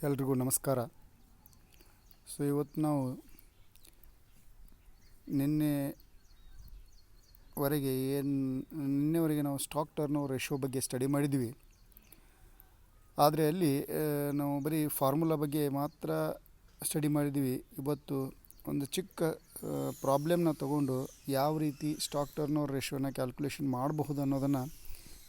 ಎಲ್ರಿಗೂ ನಮಸ್ಕಾರ. ಇವತ್ತು ನಾವು ನಿನ್ನೆವರೆಗೆ ನಾವು ಸ್ಟಾಕ್ ಟರ್ನ್ ಓವರ್ ರೇಷಿಯೋ ಬಗ್ಗೆ ಸ್ಟಡಿ ಮಾಡಿದ್ವಿ. ಆದರೆ ಅಲ್ಲಿ ನಾವು ಬರೀ ಫಾರ್ಮುಲಾ ಬಗ್ಗೆ ಮಾತ್ರ ಸ್ಟಡಿ ಮಾಡಿದ್ವಿ. ಇವತ್ತು ಒಂದು ಚಿಕ್ಕ ಪ್ರಾಬ್ಲಮ್ನ ತಗೊಂಡು ಯಾವ ರೀತಿ ಸ್ಟಾಕ್ ಟರ್ನ್ ಓವರ್ ರೇಷಿಯೋನ ಕ್ಯಾಲ್ಕುಲೇಷನ್ ಮಾಡಬಹುದು ಅನ್ನೋದನ್ನು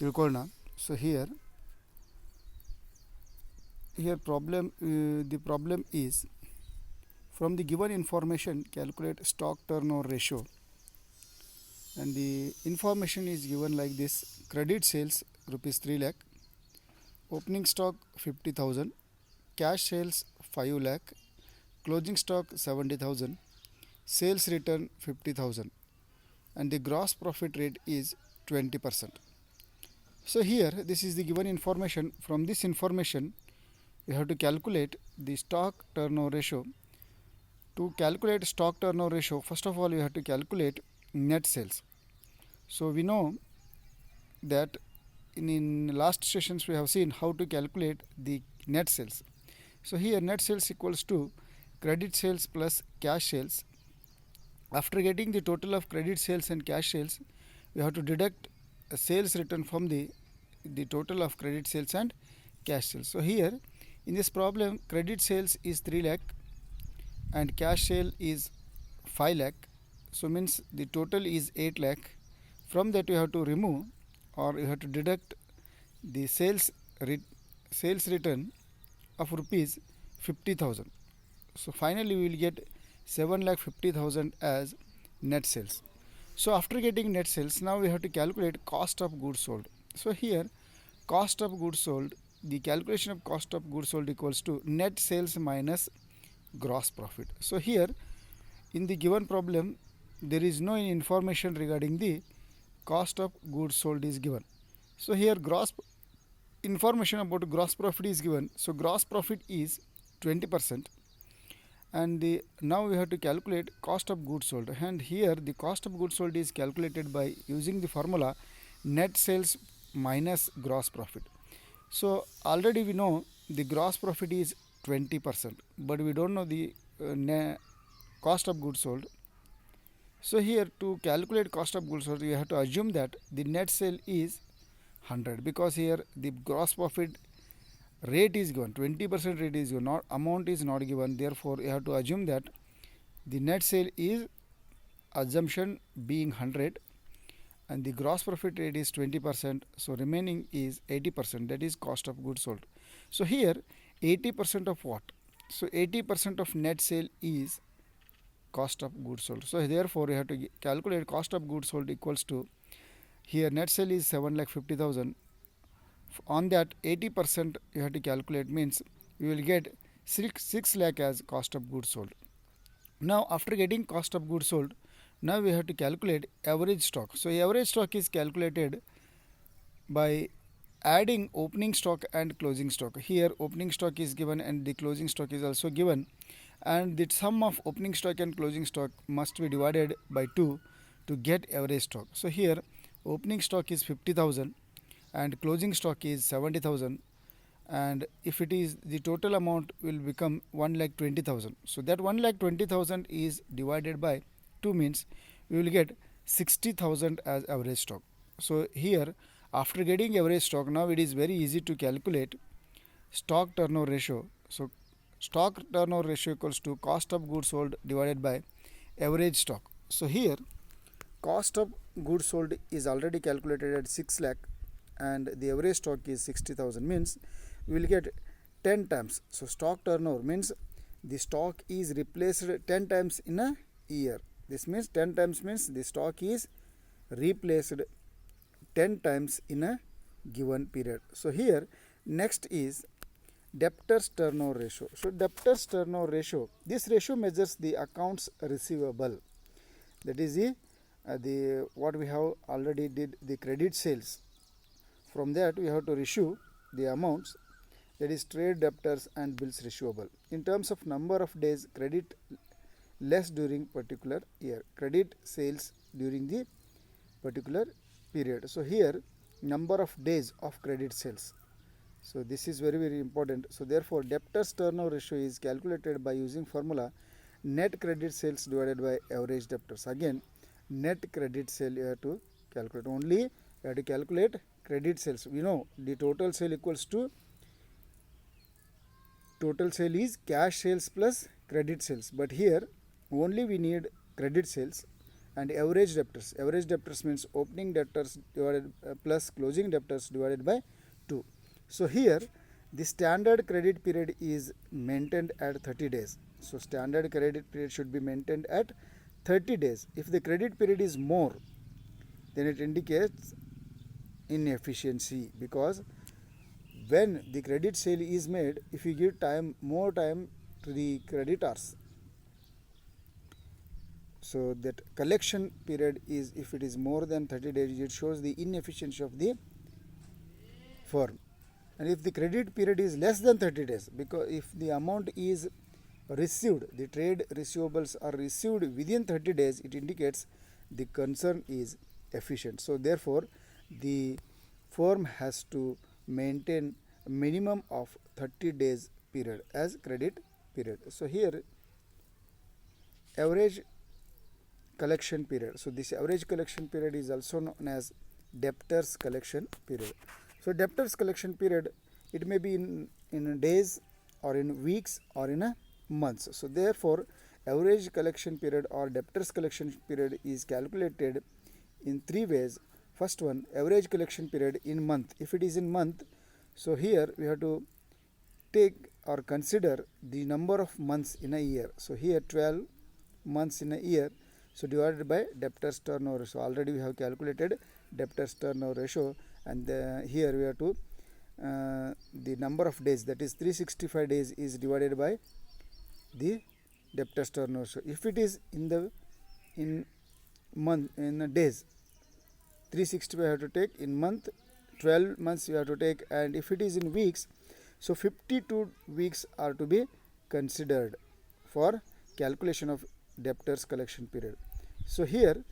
ತಿಳ್ಕೊಳ್ಳೋಣ. The problem is, from the given information calculate stock turnover ratio, and the information is given like this: credit sales rupees 3 lakh, opening stock 50,000, cash sales 5 lakh, closing stock 70,000, sales return 50,000, and the gross profit rate is 20%. So here this is the given information. From this information we have to calculate the stock turnover ratio. To calculate stock turnover ratio, first of all we have to calculate net sales. So we know that in last sessions we have seen how to calculate the net sales. So here net sales equals to credit sales plus cash sales. After getting the total of credit sales and cash sales, we have to deduct a sales return from the total of credit sales and cash sales. So here in this problem, credit sales is 3 lakh and cash sale is 5 lakh. So means the total is 8 lakh. From that you have to remove, or you have to deduct the sales return of rupees 50,000. So finally we will get 7,50,000 as net sales. So after getting net sales, now we have to calculate cost of goods sold. So here cost of goods sold, the calculation of cost of goods sold equals to net sales minus gross profit. So here in the given problem there is no information regarding the cost of goods sold is given. So here information about gross profit is given. So gross profit is 20%, and now we have to calculate cost of goods sold, and here the cost of goods sold is calculated by using the formula net sales minus gross profit. So already we know the gross profit is 20%, but we don't know the cost of goods sold. So here to calculate cost of goods sold, we have to assume that the net sale is 100, because here the gross profit rate is given, 20% rate is given, not amount is not given. Therefore you have to assume that the net sale is, assumption being 100, and the gross profit rate is 20%, so remaining is 80%, that is cost of goods sold. So here 80% of what? So 80% of net sale is cost of goods sold. So therefore you have to calculate cost of goods sold equals to, here net sale is 7,50,000. On that 80% you have to calculate, means you will get 6 lakh as cost of goods sold. Now after getting cost of goods sold, now we have to calculate average stock. So average stock is calculated by adding opening stock and closing stock. Here opening stock is given and the closing stock is also given, and the sum of opening stock and closing stock must be divided by 2 to get average stock. So here opening stock is 50,000 and closing stock is 70,000, and if it is, the total amount will become 1,20,000. So that 1,20,000 is divided by 2, means we will get 60,000 as average stock. So here after getting average stock, now it is very easy to calculate stock turnover ratio. So stock turnover ratio equals to cost of goods sold divided by average stock. So here cost of goods sold is already calculated at 6 lakh and the average stock is 60,000, means we will get 10 times. So stock turnover means the stock is replaced 10 times in a year. This means 10 times means the stock is replaced 10 times in a given period. So here next is debtors turnover ratio. So debtors turnover ratio, this ratio measures the accounts receivable. That is the what we have already did, the credit sales. From that we have to issue the amounts, that is trade debtors and bills receivable. In terms of number of days credit less during particular year, credit sales during the particular period. So here number of days of credit sales. So this is very important. So therefore debtors turnover ratio is calculated by using formula net credit sales divided by average debtors. Again, net credit sale you have to calculate. Only you have to calculate credit sales. We know the total sale equals to total sale is cash sales plus credit sales, but here only we need credit sales and average debtors. Average debtors means opening debtors divided plus closing debtors divided by 2. So here the standard credit period is maintained at 30 days. So standard credit period should be maintained at 30 days. If the credit period is more, then it indicates inefficiency, because when the credit sale is made, if you give more time to the creditors, so that collection period is, if it is more than 30 days, it shows the inefficiency of the firm. And if the credit period is less than 30 days, because if the amount is received, the trade receivables are received within 30 days, it indicates the concern is efficient. So therefore the firm has to maintain a minimum of 30 days period as credit period. So here average collection period. So this average collection period is also known as debtors collection period. So debtors collection period, it may be in days or in weeks or in a months. So therefore average collection period or debtors collection period is calculated in 3 ways. First one, average collection period in month. If it is in month, so here we have to take or consider the number of months in a year. So here 12 months in a year, so divided by debtors turnover ratio. Already we have calculated debtors turnover ratio, and here we have to the number of days, that is 365 days, is divided by the debtors turnover ratio. If it is in days, 365 you have to take in month, 12 months you have to take, and if it is in weeks, so 52 weeks are to be considered for calculation of debtors collection period. So here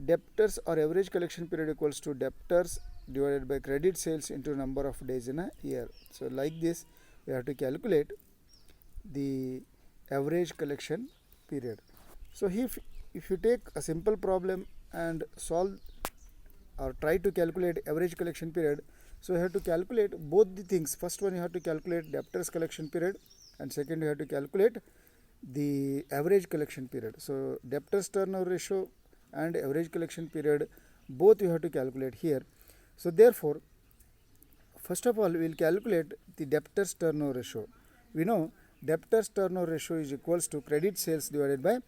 debtors or average collection period equals to debtors divided by credit sales into number of days in a year. So like this we have to calculate the average collection period. So if you take a simple problem and solve or try to calculate average collection period, so you have to calculate both the things. First one, you have to calculate debtors collection period, and second you have to calculate the average collection period. So debtors turnover ratio and average collection period, both you have to calculate here. So therefore first of all we will calculate the debtors turnover ratio. We know debtors turnover ratio is equals to credit sales divided by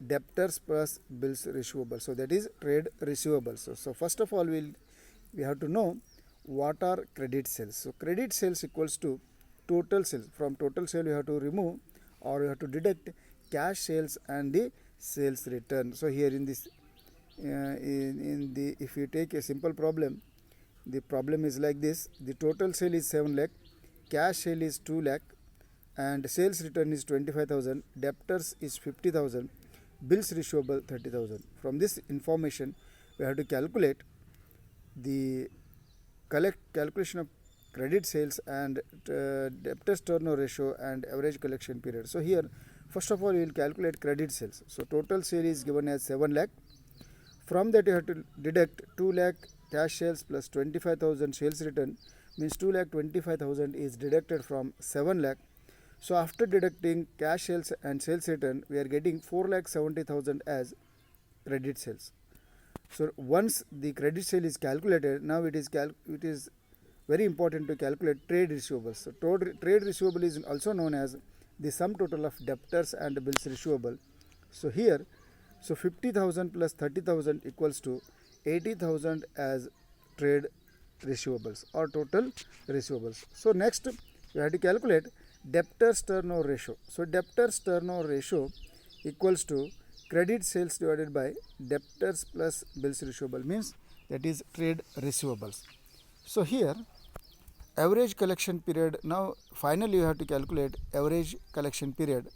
debtors plus bills receivable. So that is trade receivables. So first of all we have to know what are credit sales. So credit sales equals to total sales. From total sale you have to remove or you have to deduct cash sales and the sales return. So here in this if you take a simple problem, the problem is like this: the total sale is 7 lakh, cash sale is 2 lakh, and sales return is 25,000, debtors is 50,000, bills receivable 30,000. From this information we have to calculate the calculation of credit sales and debtors turnover ratio and average collection period. So here first of all we will calculate credit sales. So total sale is given as 7 lakh. From that you have to deduct 2 lakh cash sales plus 25,000 sales return, means 2 lakh 25,000 is deducted from 7 lakh. So after deducting cash sales and sales return, we are getting 4 lakh 70,000 as credit sales. So once the credit sale is calculated, now it is very important to calculate trade receivables. So trade receivable is also known as the sum total of debtors and bills receivable. So here, so 50,000 plus 30,000 equals to 80,000 as trade receivables or total receivables. So next we have to calculate debtors turnover ratio. So debtors turnover ratio equals to credit sales divided by debtors plus bills receivable, means that is trade receivables. So here average collection period, now finally you have to calculate average collection period,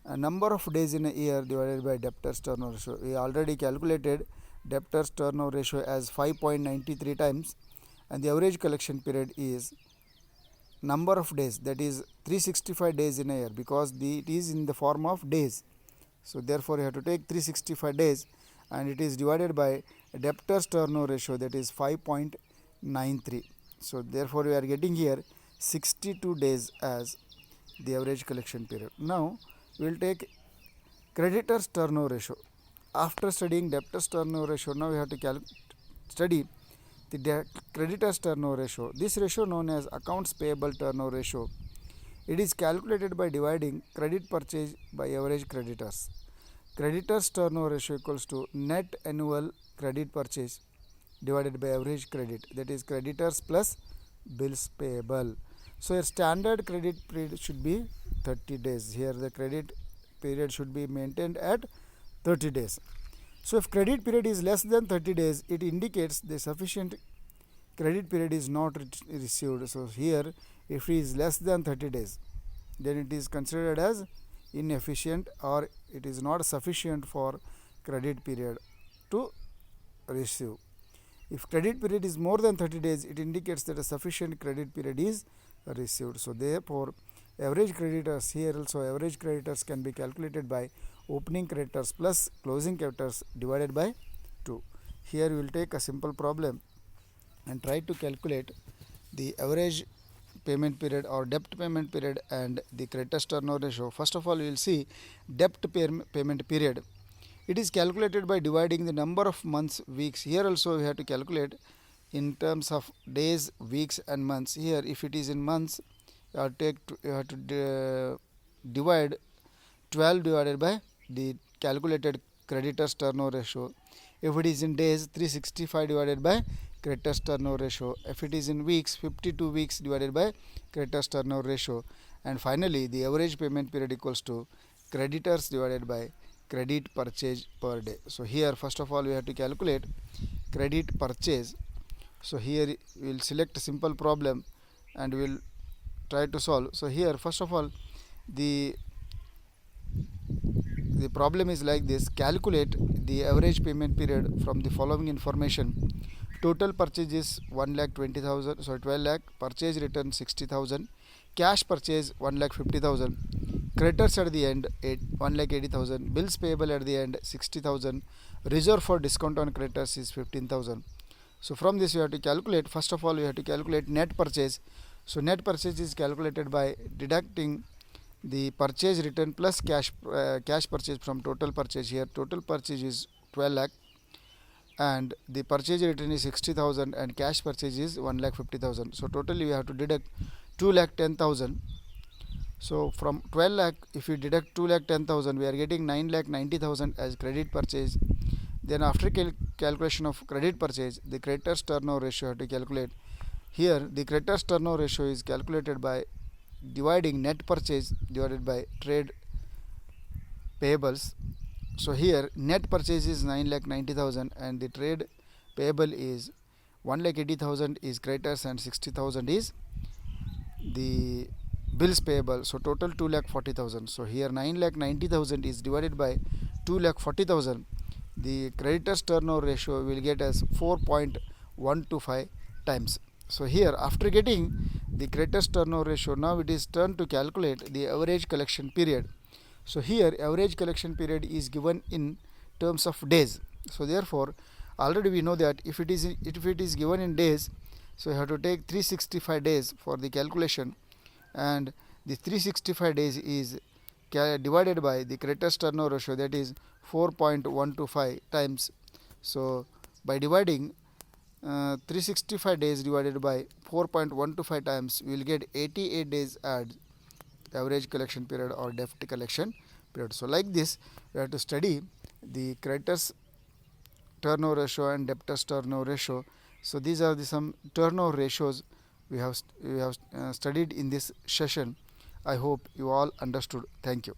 a number of days in a year divided by debtors turnover ratio. We already calculated debtors turnover ratio as 5.93 times, and the average collection period is number of days, that is 365 days in a year, because it is in the form of days. So therefore you have to take 365 days and it is divided by debtors turnover ratio, that is 5.93. So therefore we are getting here 62 days as the average collection period. Now we will take creditors turnover ratio. After studying debtors turnover ratio, now we have to study the creditors turnover ratio. This ratio known as accounts payable turnover ratio. It is calculated by dividing credit purchase by average creditors. Creditors turnover ratio equals to net annual credit purchase divided by average credit, that is creditors plus bills payable. So a standard credit period should be 30 days. Here the credit period should be maintained at 30 days. So if credit period is less than 30 days, it indicates the sufficient credit period is not received. So here if it is less than 30 days, then it is considered as inefficient, or it is not sufficient for credit period to receive. If credit period is more than 30 days, it indicates that a sufficient credit period is received. So therefore average creditors, here also average creditors can be calculated by opening creditors plus closing creditors divided by 2. Here we will take a simple problem and try to calculate the average payment period or debt payment period and the creditors turnover ratio. First of all, we will see debt payment period. It is calculated by dividing the number of months, weeks. Here also we have to calculate in terms of days, weeks and months. Here if it is in months, you have to divide 12 divided by the calculated creditors turnover ratio. If it is in days, 365 divided by creditors turnover ratio. If it is in weeks, 52 weeks divided by creditors turnover ratio. And finally the average payment period equals to creditors divided by credit purchase per day. So here first of all we have to calculate credit purchase. So here we will select a simple problem and we will try to solve. So here first of all the problem is like this: calculate the average payment period from the following information. Total purchase is 1,20,000, sorry 12 lakh, purchase return 60,000, cash purchase 1,50,000, creditors at the end 1,80,000, bills payable at the end 60,000, reserve for discount on creditors is 15,000. So from this we have to calculate, first of all we have to calculate net purchase. So net purchase is calculated by deducting the purchase return plus cash purchase from total purchase. Here total purchase is 12 lakh and the purchase return is 60,000 and cash purchase is 1,50,000. So totally we have to deduct 2,10,000. So from 12 lakh, if we deduct 2,10,000, we are getting 9,90,000 as credit purchase. Then after calculation of credit purchase, the creditors turnover ratio have to calculate. Here the creditors turnover ratio is calculated by dividing net purchase divided by trade payables. So here net purchase is 9,90,000 and the trade payable is 1,80,000 is creditors and 60,000 is the bills payable. So total 2,40,000. So here 9,90,000 is divided by 2,40,000. The creditors turnover ratio will get as 4.125 times. So here after getting the creditors turnover ratio, now it is turned to calculate the average collection period. So here average collection period is given in terms of days. So therefore already we know that if it is given in days, so you have to take 365 days for the calculation, and the 365 days is divided by the creditors turnover ratio, that is 4.125 times. So by dividing 365 days divided by 4.125 times, we will get 88 days as average collection period or debt collection period. So like this we have to study the creditors turnover ratio and debtors turnover ratio. So these are some turnover ratios we have studied in this session. I hope you all understood. Thank you.